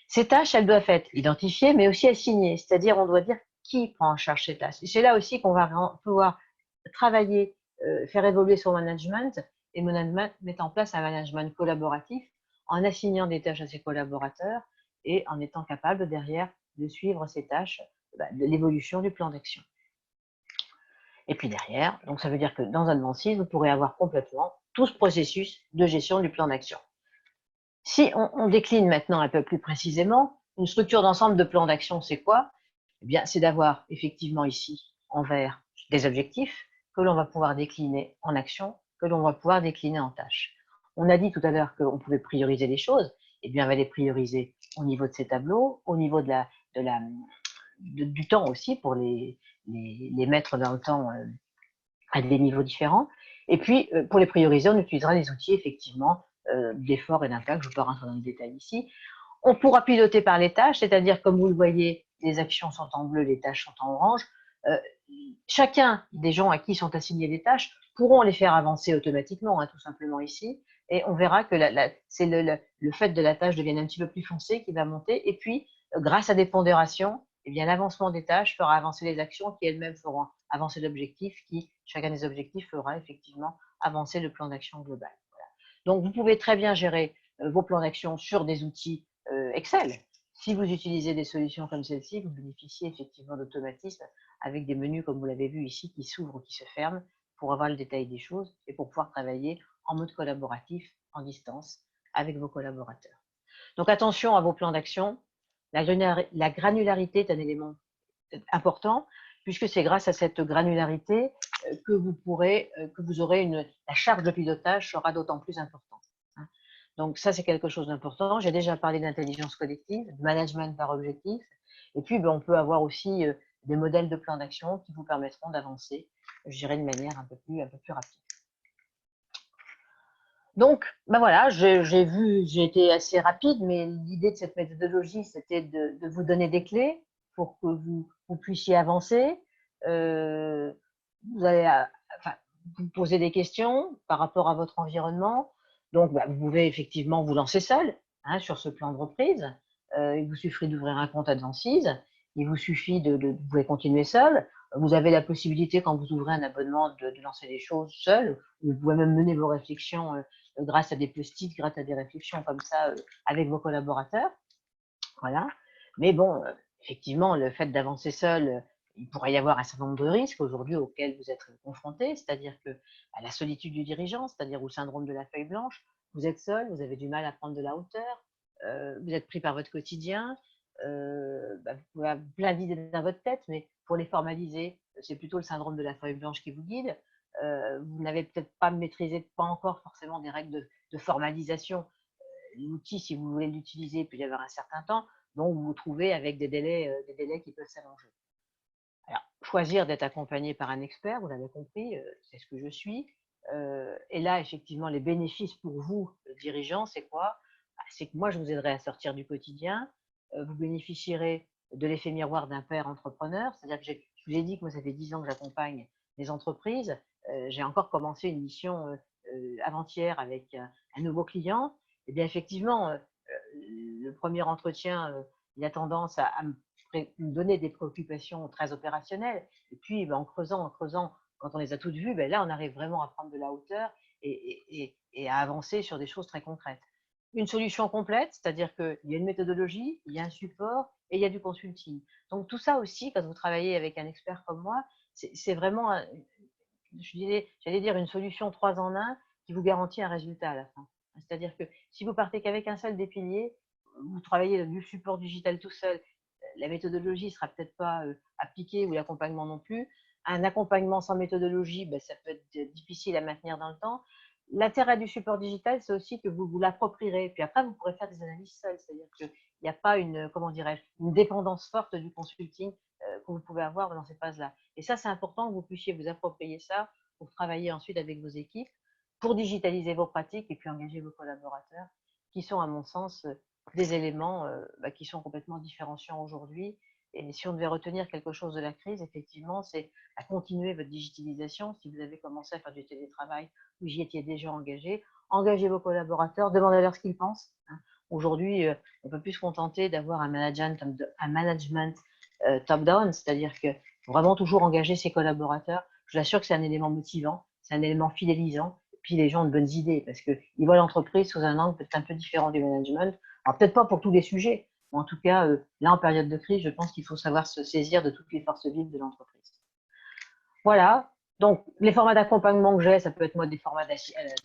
Ces tâches, elles doivent être identifiées, mais aussi assignées, c'est-à-dire on doit dire qui prend en charge ces tâches. Et c'est là aussi qu'on va pouvoir travailler, faire évoluer son management et mettre en place un management collaboratif en assignant des tâches à ses collaborateurs et en étant capable derrière de suivre ces tâches, de l'évolution du plan d'action. Et puis derrière, donc ça veut dire que dans Advances, vous pourrez avoir complètement tout ce processus de gestion du plan d'action. Si on décline maintenant un peu plus précisément, une structure d'ensemble de plan d'action, c'est quoi? Eh bien, c'est d'avoir effectivement ici, en vert, des objectifs que l'on va pouvoir décliner en actions, que l'on va pouvoir décliner en tâches. On a dit tout à l'heure qu'on pouvait prioriser les choses. Eh bien, on va les prioriser au niveau de ces tableaux, au niveau du temps aussi pour les les mettre dans le temps à des niveaux différents. Et puis, pour les prioriser, on utilisera les outils, effectivement, d'effort et d'impact. Je ne vais pas rentrer dans le détail ici. On pourra piloter par les tâches, c'est-à-dire, comme vous le voyez, les actions sont en bleu, les tâches sont en orange. Chacun des gens à qui sont assignées les tâches pourront les faire avancer automatiquement, tout simplement ici. Et on verra que c'est le fait de la tâche devienne un petit peu plus foncé qui va monter. Et puis, grâce à des pondérations, eh bien, l'avancement des tâches fera avancer les actions qui elles-mêmes feront avancer l'objectif, qui, chacun des objectifs, fera effectivement avancer le plan d'action global. Voilà. Donc, vous pouvez très bien gérer vos plans d'action sur des outils Excel. Si vous utilisez des solutions comme celle-ci, vous bénéficiez effectivement d'automatismes avec des menus, comme vous l'avez vu ici, qui s'ouvrent ou qui se ferment pour avoir le détail des choses et pour pouvoir travailler en mode collaboratif, en distance, avec vos collaborateurs. Donc attention à vos plans d'action. La granularité est un élément important, puisque c'est grâce à cette granularité que vous aurez la charge de pilotage sera d'autant plus importante. Donc ça, c'est quelque chose d'important. J'ai déjà parlé d'intelligence collective, de management par objectif. Et puis, on peut avoir aussi des modèles de plan d'action qui vous permettront d'avancer, je dirais, de manière un peu plus rapide. Donc, voilà, j'ai été assez rapide, mais l'idée de cette méthodologie, c'était de vous donner des clés pour que vous puissiez avancer. Vous allez vous poser des questions par rapport à votre environnement. Donc, vous pouvez effectivement vous lancer seul sur ce plan de reprise. Il vous suffit d'ouvrir un compte Advances. Il vous suffit vous pouvez continuer seul. Vous avez la possibilité, quand vous ouvrez un abonnement, de lancer des choses seul. Vous pouvez même mener vos réflexions grâce à des post-it, grâce à des réflexions comme ça avec vos collaborateurs. Voilà. Mais bon, effectivement, le fait d'avancer seul, il pourrait y avoir un certain nombre de risques aujourd'hui auxquels vous êtes confrontés, c'est-à-dire que la solitude du dirigeant, c'est-à-dire au syndrome de la feuille blanche, vous êtes seul, vous avez du mal à prendre de la hauteur, vous êtes pris par votre quotidien, vous pouvez avoir plein d'idées dans votre tête, mais pour les formaliser, c'est plutôt le syndrome de la feuille blanche qui vous guide. Vous n'avez peut-être pas maîtrisé, pas encore forcément des règles de formalisation. L'outil, si vous voulez l'utiliser, il peut y avoir un certain temps, donc vous vous trouvez avec des délais qui peuvent s'allonger. Alors, choisir d'être accompagné par un expert, vous l'avez compris, c'est ce que je suis. Et là, effectivement, les bénéfices pour vous, dirigeants, c'est quoi? C'est que moi, je vous aiderai à sortir du quotidien. Vous bénéficierez de l'effet miroir d'un père entrepreneur. C'est-à-dire que je vous ai dit que moi, ça fait 10 ans que j'accompagne les entreprises. J'ai encore commencé une mission avant-hier avec un nouveau client. Et bien, effectivement, le premier entretien, il a tendance à me donner des préoccupations très opérationnelles. Et puis, en creusant, quand on les a toutes vues, là, on arrive vraiment à prendre de la hauteur et à avancer sur des choses très concrètes. Une solution complète, c'est-à-dire qu'il y a une méthodologie, il y a un support et il y a du consulting. Donc, tout ça aussi, quand vous travaillez avec un expert comme moi, c'est vraiment, j'allais dire, une solution 3 en 1 qui vous garantit un résultat à la fin. C'est-à-dire que si vous partez qu'avec un seul des piliers, vous travaillez du support digital tout seul, la méthodologie ne sera peut-être pas appliquée ou l'accompagnement non plus. Un accompagnement sans méthodologie, ça peut être difficile à maintenir dans le temps. L'intérêt du support digital, c'est aussi que vous l'approprierez. Puis après, vous pourrez faire des analyses seules. C'est-à-dire qu'il n'y a pas une dépendance forte du consulting que vous pouvez avoir dans ces phases-là. Et ça, c'est important que vous puissiez vous approprier ça pour travailler ensuite avec vos équipes, pour digitaliser vos pratiques et puis engager vos collaborateurs, qui sont, à mon sens, des éléments qui sont complètement différenciants aujourd'hui. Et si on devait retenir quelque chose de la crise, effectivement, c'est à continuer votre digitalisation. Si vous avez commencé à faire du télétravail, vous y étiez déjà engagé, engagez vos collaborateurs, demandez-leur ce qu'ils pensent. Aujourd'hui, on ne peut plus se contenter d'avoir un management top-down, c'est-à-dire que vraiment toujours engager ses collaborateurs. Je vous assure que c'est un élément motivant, c'est un élément fidélisant. Puis les gens ont de bonnes idées parce qu'ils voient l'entreprise sous un angle peut-être un peu différent du management. Alors peut-être pas pour tous les sujets, mais en tout cas, là en période de crise, je pense qu'il faut savoir se saisir de toutes les forces vives de l'entreprise. Voilà. Donc les formats d'accompagnement que j'ai, ça peut être moi des formats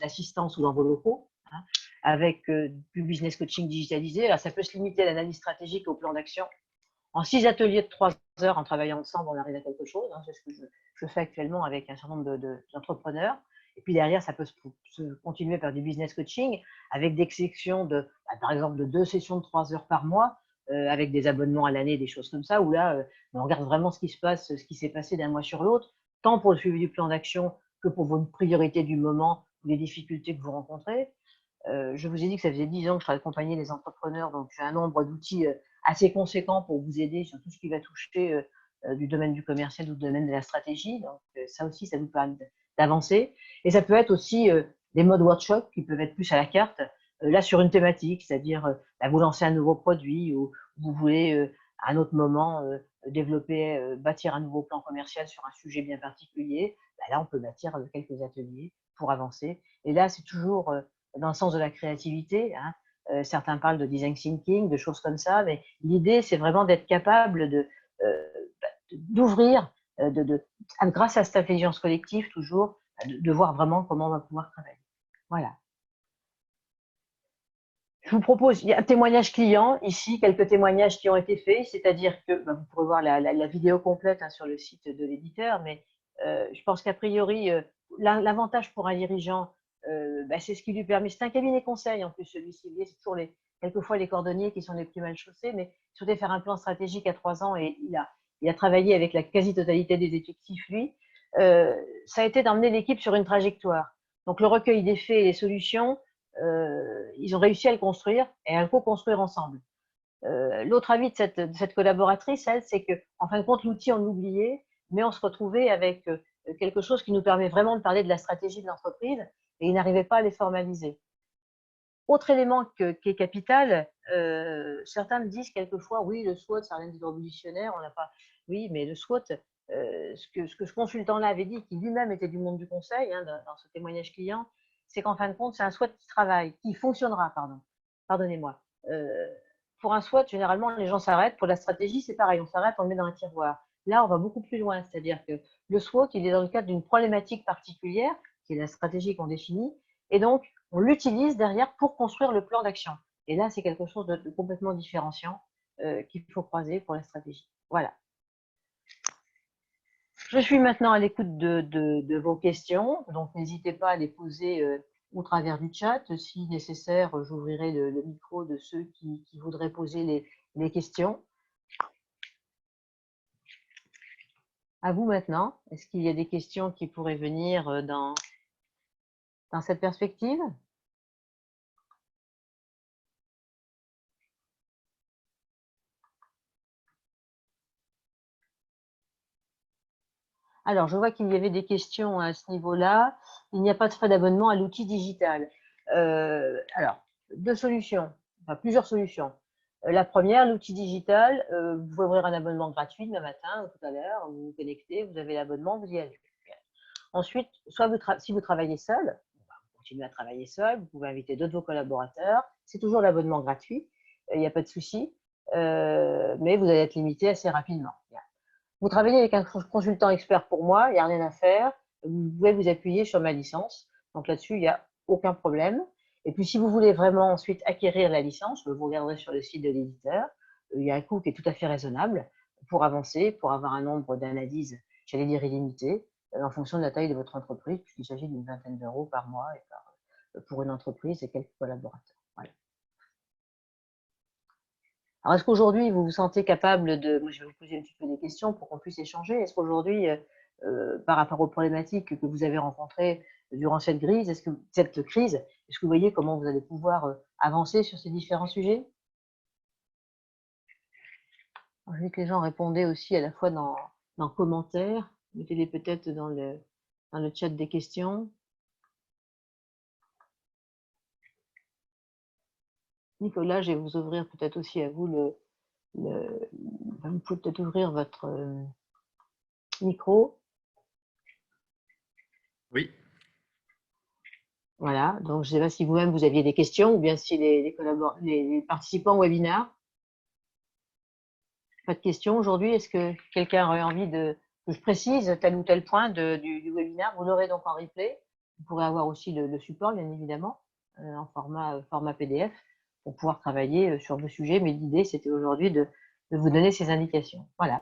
d'assistance ou dans vos locaux, avec du business coaching digitalisé. Alors ça peut se limiter à l'analyse stratégique et au plan d'action. En 6 ateliers de 3 heures, en travaillant ensemble, on arrive à quelque chose. C'est ce que je fais actuellement avec un certain nombre d'entrepreneurs. Et puis derrière, ça peut se continuer par du business coaching avec des sections par exemple, de 2 sessions de 3 heures par mois avec des abonnements à l'année, des choses comme ça, où là, on regarde vraiment ce qui se passe, ce qui s'est passé d'un mois sur l'autre, tant pour le suivi du plan d'action que pour vos priorités du moment ou les difficultés que vous rencontrez. Je vous ai dit que ça faisait 10 ans que je accompagnais les entrepreneurs, donc j'ai un nombre d'outils assez conséquent pour vous aider sur tout ce qui va toucher du domaine du commercial ou du domaine de la stratégie. Donc ça aussi, ça vous permet d'avancer. Et ça peut être aussi des modes workshop qui peuvent être plus à la carte, là sur une thématique, c'est-à-dire vous lancez un nouveau produit ou vous voulez à un autre moment développer, bâtir un nouveau plan commercial sur un sujet bien particulier. Là, on peut bâtir quelques ateliers pour avancer. Et là, c'est toujours dans le sens de la créativité. Hein. Certains parlent de design thinking, de choses comme ça, mais l'idée, c'est vraiment d'être capable d'ouvrir, grâce à cette intelligence collective, toujours, de voir vraiment comment on va pouvoir travailler. Voilà. Je vous propose, il y a un témoignage client ici, quelques témoignages qui ont été faits, c'est-à-dire que vous pourrez voir la vidéo complète sur le site de l'éditeur, mais je pense qu'a priori, l'avantage pour un dirigeant, c'est ce qui lui permet, c'est un cabinet conseil en plus celui-ci, c'est toujours quelquefois les cordonniers qui sont les plus mal chaussés, mais il souhaitait faire un plan stratégique à 3 ans et il a travaillé avec la quasi-totalité des effectifs, lui. Ça a été d'emmener l'équipe sur une trajectoire. Donc le recueil des faits et les solutions, ils ont réussi à le construire et à le co-construire ensemble. L'autre avis de cette collaboratrice, elle, c'est qu'en fin de compte, l'outil, on l'oubliait, mais on se retrouvait avec quelque chose qui nous permet vraiment de parler de la stratégie de l'entreprise et ils n'arrivaient pas à les formaliser. Autre élément qui est capital, certains me disent quelquefois, oui, le SWOT, ça n'a rien de révolutionnaire, on n'a pas… Oui, mais le SWOT, ce que ce consultant-là avait dit, qui lui-même était du monde du conseil, dans ce témoignage client, c'est qu'en fin de compte, c'est un SWOT qui travaille, qui fonctionnera, pardonnez-moi. Pour un SWOT, généralement, les gens s'arrêtent. Pour la stratégie, c'est pareil, on s'arrête, on le met dans un tiroir. Là, on va beaucoup plus loin, c'est-à-dire que le SWOT, il est dans le cadre d'une problématique particulière, qui est la stratégie qu'on définit, et donc, on l'utilise derrière pour construire le plan d'action. Et là, c'est quelque chose de complètement différenciant qu'il faut croiser pour la stratégie. Voilà. Je suis maintenant à l'écoute de vos questions, donc n'hésitez pas à les poser au travers du chat. Si nécessaire, j'ouvrirai le micro de ceux qui voudraient poser les questions. À vous maintenant. Est-ce qu'il y a des questions qui pourraient venir dans cette perspective ? Alors, je vois qu'il y avait des questions à ce niveau-là. Il n'y a pas de frais d'abonnement à l'outil digital. Alors, deux solutions, enfin plusieurs solutions. La première, l'outil digital, vous pouvez ouvrir un abonnement gratuit demain matin ou tout à l'heure, vous vous connectez, vous avez l'abonnement, vous y allez. Ensuite, soit si vous travaillez seul, vous continuez à travailler seul, vous pouvez inviter d'autres de vos collaborateurs, c'est toujours l'abonnement gratuit, il n'y a pas de souci, mais vous allez être limité assez rapidement. Vous travaillez avec un consultant expert pour moi, il n'y a rien à faire. Vous pouvez vous appuyer sur ma licence. Donc là-dessus, il n'y a aucun problème. Et puis, si vous voulez vraiment ensuite acquérir la licence, vous regarderez sur le site de l'éditeur. Il y a un coût qui est tout à fait raisonnable pour avancer, pour avoir un nombre d'analyses, j'allais dire illimité, en fonction de la taille de votre entreprise, puisqu'il s'agit d'une vingtaine d'euros par mois et pour une entreprise et quelques collaborateurs. Voilà. Alors, est-ce qu'aujourd'hui, vous vous sentez capable de… Moi, je vais vous poser un petit peu des questions pour qu'on puisse échanger. Est-ce qu'aujourd'hui, par rapport aux problématiques que vous avez rencontrées durant cette crise, est-ce que vous voyez comment vous allez pouvoir avancer sur ces différents sujets? J'ai vu que les gens répondaient aussi à la fois dans commentaires. Mettez-les peut-être dans le chat des questions. Nicolas, je vais vous ouvrir peut-être aussi à vous vous pouvez peut-être ouvrir votre micro. Oui. Voilà, donc je ne sais pas si vous-même vous aviez des questions ou bien si les participants au webinaire. Pas de questions aujourd'hui. Est-ce que quelqu'un aurait envie que je précise tel ou tel point du webinaire? Vous l'aurez donc en replay. Vous pourrez avoir aussi le support, bien évidemment, en format PDF pour pouvoir travailler sur vos sujets. Mais l'idée, c'était aujourd'hui de vous donner ces indications. Voilà.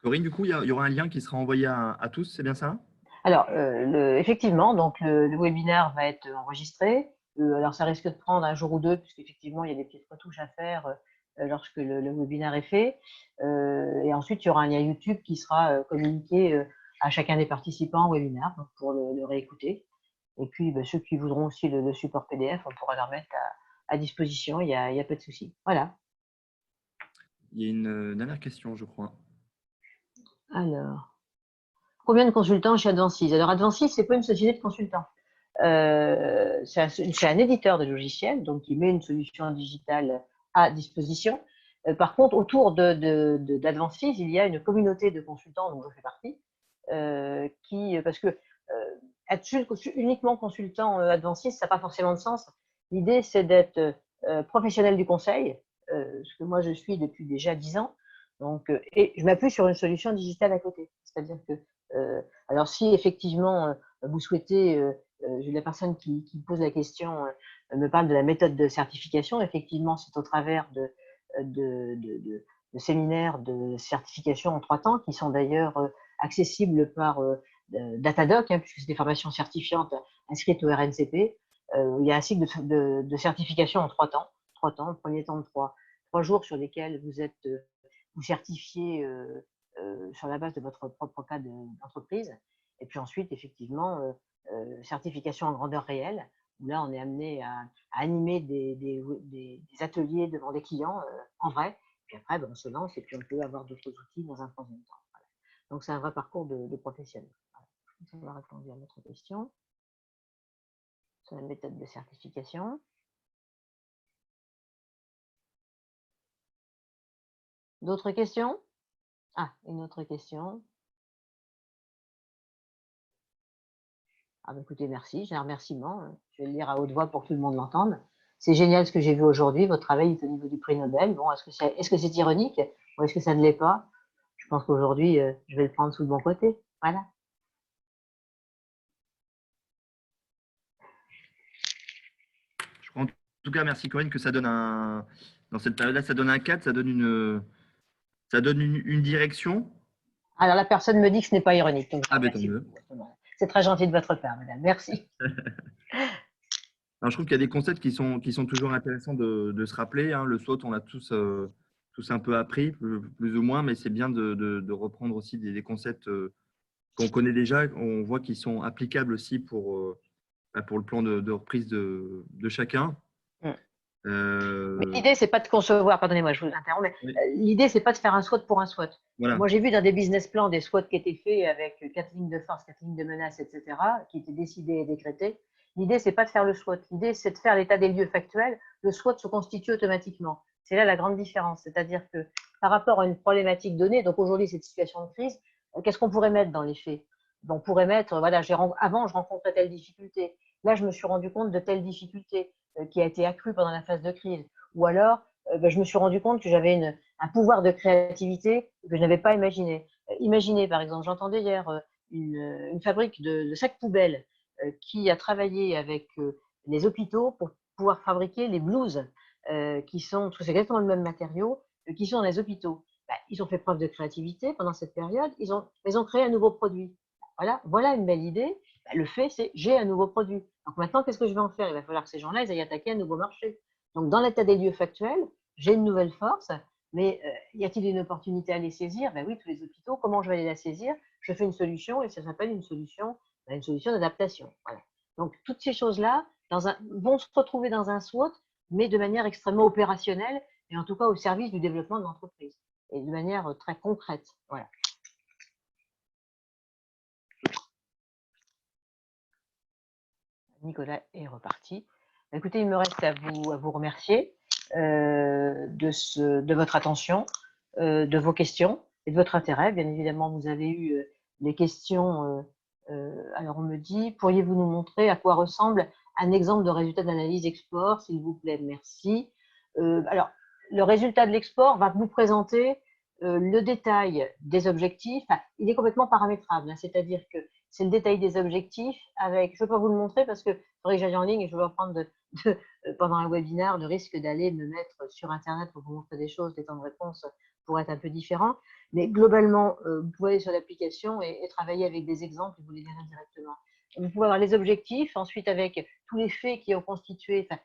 Corinne, du coup, il y aura un lien qui sera envoyé à tous, c'est bien ça? Alors, effectivement, donc le webinaire va être enregistré. Alors, ça risque de prendre un jour ou deux, puisqu'effectivement, il y a des petites retouches à faire lorsque le webinaire est fait. Et ensuite, il y aura un lien YouTube qui sera communiqué à chacun des participants au webinaire pour le réécouter. Et puis, ceux qui voudront aussi le support PDF, on pourra leur mettre à disposition, il n'y a pas de souci. Voilà. Il y a une dernière question, je crois. Alors, combien de consultants chez Advancis? Alors, Advancis, ce n'est pas une société de consultants. C'est un éditeur de logiciels, donc qui met une solution digitale à disposition. Par contre, autour d'Advancis, il y a une communauté de consultants dont je fais partie, parce que être uniquement consultant Advancis, ça n'a pas forcément de sens. L'idée, c'est d'être professionnel du conseil, ce que moi je suis depuis déjà 10 ans. Donc, et je m'appuie sur une solution digitale à côté. C'est-à-dire que, alors si effectivement vous souhaitez, la personne qui pose la question me parle de la méthode de certification, effectivement, c'est au travers de séminaires de certification en 3 temps qui sont d'ailleurs accessibles par Datadoc, puisque c'est des formations certifiantes inscrites au RNCP. Il y a un cycle de certification en 3 temps. 3 temps, le premier temps de 3 jours sur lesquels vous certifiez sur la base de votre propre cas d'entreprise. Et puis ensuite, effectivement, certification en grandeur réelle, où là, on est amené à animer des ateliers devant des clients en vrai. Puis après, on se lance et puis on peut avoir d'autres outils dans un troisième temps. Voilà. Donc, c'est un vrai parcours de professionnel. Ça m'a répondu à notre question sur la méthode de certification. D'autres questions? Ah, une autre question. Ah, écoutez, merci, j'ai un remerciement. Je vais le lire à haute voix pour que tout le monde l'entende. C'est génial ce que j'ai vu aujourd'hui. Votre travail est au niveau du prix Nobel. Bon, est-ce que c'est ironique ou est-ce que ça ne l'est pas? Je pense qu'aujourd'hui, je vais le prendre sous le bon côté. Voilà. Je crois en tout cas, merci Corinne, que ça donne dans cette période-là, ça donne un cadre, ça donne une direction. Alors, la personne me dit que ce n'est pas ironique. Donc, je Ah, ben tant remercie mieux. beaucoup. C'est très gentil de votre part, madame. Merci. Alors, je trouve qu'il y a des concepts qui sont toujours intéressants de se rappeler. Le SWOT, on l'a tous un peu appris, plus ou moins, mais c'est bien de reprendre aussi des concepts qu'on connaît déjà. On voit qu'ils sont applicables aussi pour le plan de reprise de chacun. Mais l'idée, c'est pas de concevoir, pardonnez-moi, je vous interromps, mais Oui, l'idée, c'est pas de faire un SWOT pour un SWOT. voilà. Moi, j'ai vu dans des business plans des SWOT qui étaient faits avec 4 lignes de force, 4 lignes de menace, etc., qui étaient décidés et décrétés. L'idée, c'est pas de faire le SWOT. L'idée, c'est de faire l'état des lieux factuels. Le SWOT se constitue automatiquement. C'est là la grande différence. C'est-à-dire que par rapport à une problématique donnée, donc aujourd'hui, cette situation de crise, qu'est-ce qu'on pourrait mettre dans les faits? On pourrait mettre, voilà, avant, je rencontrais telle difficulté. Là, je me suis rendu compte de telle difficulté qui a été accrue pendant la phase de crise. Ou alors, je me suis rendu compte que j'avais un pouvoir de créativité que je n'avais pas imaginé. Imaginez, par exemple, j'entendais hier une fabrique de sacs poubelles qui a travaillé avec les hôpitaux pour pouvoir fabriquer les blouses qui sont, parce que c'est exactement le même matériau, qui sont dans les hôpitaux. Ils ont fait preuve de créativité pendant cette période, ils ont créé un nouveau produit. Voilà une belle idée. Le fait, c'est j'ai un nouveau produit. Donc maintenant, qu'est-ce que je vais en faire? Il va falloir que ces gens-là, ils aillent attaquer un nouveau marché. Donc, dans l'état des lieux factuel, j'ai une nouvelle force, mais y a-t-il une opportunité à les saisir? Ben oui, tous les hôpitaux, comment je vais aller la saisir? Je fais une solution et ça s'appelle une solution d'adaptation. Voilà. Donc, toutes ces choses-là vont se retrouver dans un SWOT, mais de manière extrêmement opérationnelle et en tout cas au service du développement de l'entreprise et de manière très concrète. Voilà. Nicolas est reparti. Écoutez, il me reste à vous remercier de votre attention, de vos questions et de votre intérêt. Bien évidemment, vous avez eu des questions. Alors, on me dit, pourriez-vous nous montrer à quoi ressemble un exemple de résultat d'analyse export, s'il vous plaît? Merci. Alors, le résultat de l'export va vous présenter le détail des objectifs. Enfin, il est complètement paramétrable, c'est-à-dire que c'est le détail des objectifs avec, je ne vais pas vous le montrer parce que faudrait que j'aille en ligne et je vais reprendre pendant un webinaire, le risque d'aller me mettre sur Internet pour vous montrer des choses, des temps de réponse pourraient être un peu différents. Mais globalement, vous pouvez aller sur l'application et travailler avec des exemples et vous les lire directement. vous pouvez avoir les objectifs, ensuite avec tous les faits qui ont constitué, enfin,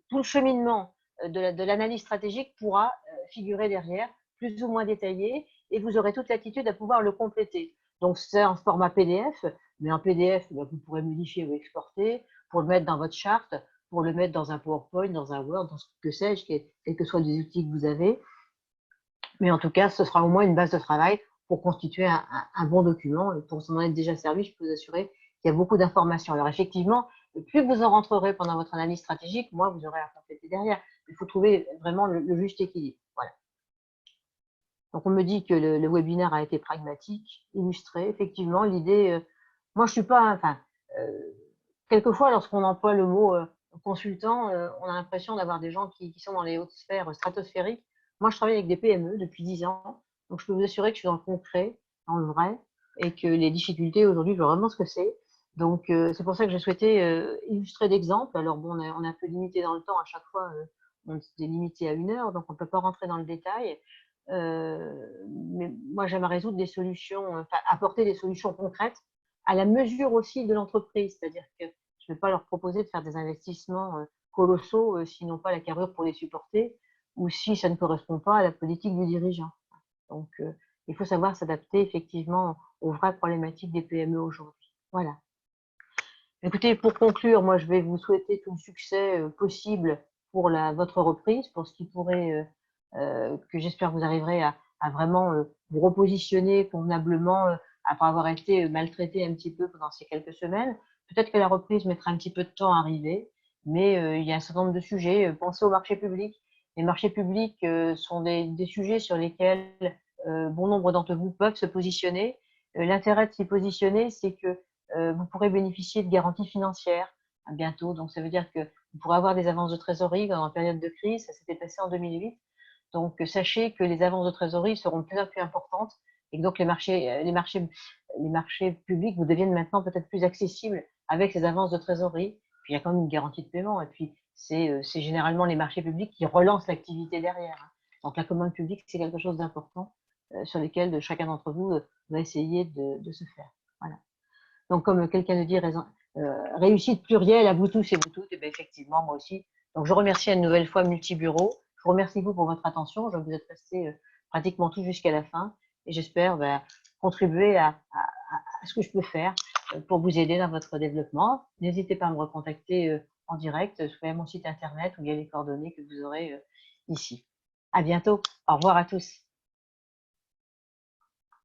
tout le cheminement de l'analyse stratégique pourra figurer derrière, plus ou moins détaillé, et vous aurez toute l'attitude à pouvoir le compléter. Donc c'est en format PDF, mais en PDF, vous pourrez modifier ou exporter pour le mettre dans votre charte, pour le mettre dans un PowerPoint, dans un Word, dans ce que sais-je, quels que soient les outils que vous avez. Mais en tout cas, ce sera au moins une base de travail pour constituer un bon document. Et pour s'en être déjà servi, je peux vous assurer qu'il y a beaucoup d'informations. Alors effectivement, plus vous en rentrerez pendant votre analyse stratégique, moins vous aurez à compléter derrière. Il faut trouver vraiment le juste équilibre. Voilà. Donc on me dit que le webinaire a été pragmatique, illustré. Effectivement, l'idée, moi je suis pas, enfin, quelquefois lorsqu'on emploie le mot consultant, on a l'impression d'avoir des gens qui sont dans les hautes sphères stratosphériques. Moi je travaille avec des PME depuis 10 ans, donc je peux vous assurer que je suis dans le concret, dans le vrai, et que les difficultés aujourd'hui, je vois vraiment ce que c'est. Donc c'est pour ça que j'ai souhaité illustrer d'exemples. Alors bon, on est un peu limité dans le temps à chaque fois, on est limité à 1 heure, donc on ne peut pas rentrer dans le détail. Mais moi, j'aime résoudre des solutions, enfin, apporter des solutions concrètes à la mesure aussi de l'entreprise. C'est-à-dire que je ne vais pas leur proposer de faire des investissements colossaux s'ils n'ont pas la carrure pour les supporter ou si ça ne correspond pas à la politique du dirigeant. Donc, il faut savoir s'adapter effectivement aux vraies problématiques des PME aujourd'hui. Voilà. Écoutez, pour conclure, moi, je vais vous souhaiter tout le succès possible pour votre reprise, pour ce qui pourrait, que j'espère vous arriverez à vraiment vous repositionner convenablement après avoir été maltraité un petit peu pendant ces quelques semaines. Peut-être que la reprise mettra un petit peu de temps à arriver, mais il y a un certain nombre de sujets. Pensez au marché public. Les marchés publics sont des sujets sur lesquels bon nombre d'entre vous peuvent se positionner. L'intérêt de s'y positionner, c'est que vous pourrez bénéficier de garanties financières bientôt. Donc, ça veut dire que vous pourrez avoir des avances de trésorerie dans la période de crise. Ça s'était passé en 2008. Donc, sachez que les avances de trésorerie seront de plus en plus importantes et que donc les marchés publics vous deviennent maintenant peut-être plus accessibles avec ces avances de trésorerie. Puis, il y a quand même une garantie de paiement. Et puis, c'est généralement les marchés publics qui relancent l'activité derrière. Donc, la commande publique, c'est quelque chose d'important sur lequel chacun d'entre vous va essayer de se faire. Voilà. Donc, comme quelqu'un le dit, réussite plurielle à vous tous et vous toutes, et bien effectivement, moi aussi. Donc, je remercie une nouvelle fois Multibureau. Je vous remercie vous pour votre attention. Je vous êtes resté pratiquement tout jusqu'à la fin et j'espère contribuer à ce que je peux faire pour vous aider dans votre développement. N'hésitez pas à me recontacter en direct, soit via mon site internet ou via les coordonnées que vous aurez ici. À bientôt. Au revoir à tous.